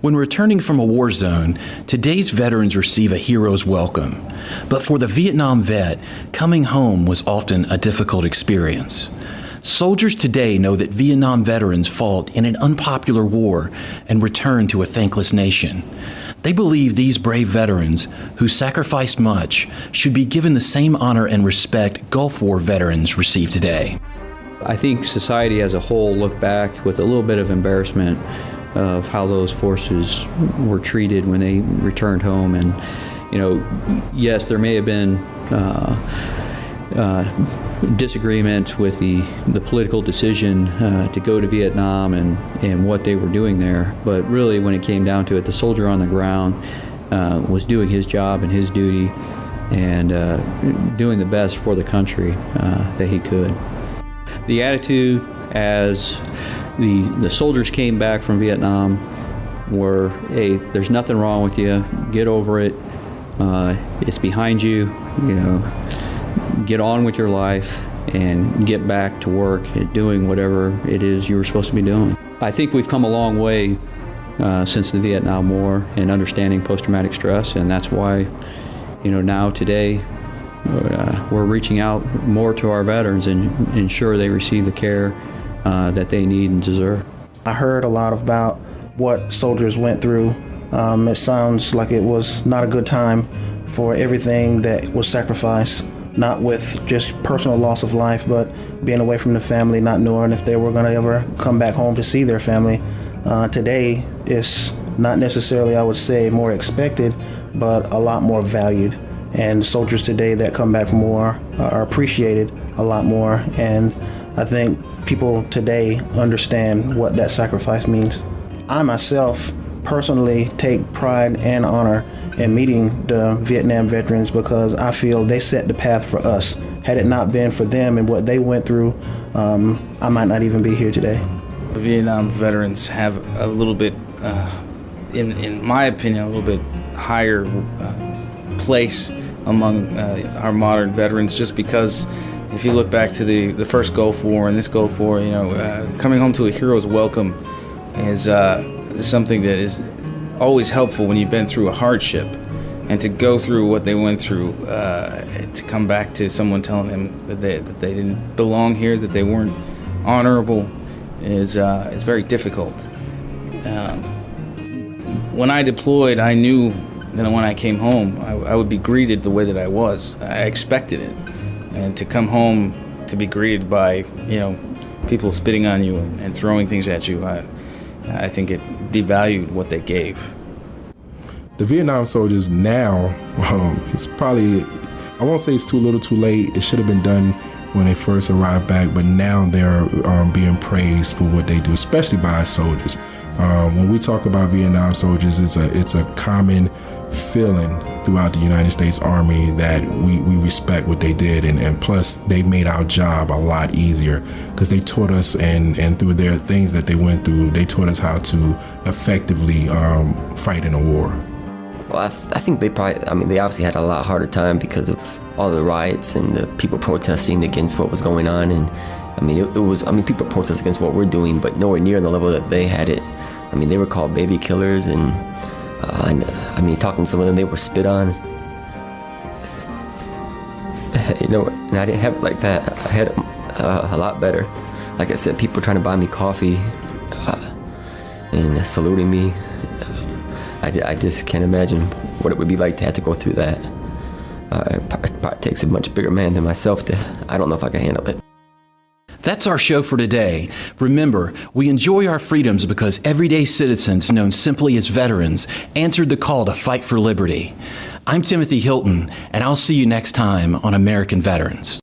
When returning from a war zone, today's veterans receive a hero's welcome. But for the Vietnam vet, coming home was often a difficult experience. Soldiers today know that Vietnam veterans fought in an unpopular war and returned to a thankless nation. They believe these brave veterans, who sacrificed much, should be given the same honor and respect Gulf War veterans receive today. I think society as a whole looked back with a little bit of embarrassment of how those forces were treated when they returned home. And, you know, yes, there may have been disagreement with the political decision to go to Vietnam and what they were doing there. But really, when it came down to it, the soldier on the ground was doing his job and his duty and doing the best for the country that he could. The attitude as the soldiers came back from Vietnam were, hey, there's nothing wrong with you, get over it, it's behind you, you know, get on with your life and get back to work at doing whatever it is you were supposed to be doing. I think we've come a long way since the Vietnam War in understanding post-traumatic stress, and that's why, you know, now today we're reaching out more to our veterans and ensure they receive the care that they need and deserve. I heard a lot about what soldiers went through. It sounds like it was not a good time for everything that was sacrificed, not with just personal loss of life, but being away from the family, not knowing if they were going to ever come back home to see their family. Today is not necessarily, I would say, more expected, but a lot more valued. And soldiers today that come back from war are appreciated a lot more. And I think people today understand what that sacrifice means. I myself personally take pride and honor in meeting the Vietnam veterans because I feel they set the path for us. Had it not been for them and what they went through, I might not even be here today. The Vietnam veterans have a little bit, in my opinion, a little bit higher place among our modern veterans, just because if you look back to the first Gulf War and this Gulf War, you know, coming home to a hero's welcome is something that is always helpful when you've been through a hardship. And to go through what they went through, to come back to someone telling them that they didn't belong here, that they weren't honorable, is very difficult. When I deployed, I knew that when I came home, I would be greeted the way that I was. I expected it. And to come home to be greeted by, you know, people spitting on you and throwing things at you, I think it devalued what they gave. The Vietnam soldiers now, it's probably, I won't say it's too little too late. It should have been done when they first arrived back, but now they're being praised for what they do, especially by our soldiers. When we talk about Vietnam soldiers, it's a common feeling throughout the United States Army that we respect what they did, and plus they made our job a lot easier because they taught us, and through their things that they went through, they taught us how to effectively fight in a war. Well, I think they obviously had a lot harder time because of all the riots and the people protesting against what was going on. And people protest against what we're doing, but nowhere near the level that they had it. I mean, they were called baby killers, and talking to some of them, they were spit on. You know, and I didn't have it like that. I had it a lot better. Like I said, people trying to buy me coffee and saluting me. I just can't imagine what it would be like to have to go through that. It probably takes a much bigger man than myself I don't know if I can handle it. That's our show for today. Remember, we enjoy our freedoms because everyday citizens, known simply as veterans, answered the call to fight for liberty. I'm Timothy Hilton, and I'll see you next time on American Veterans.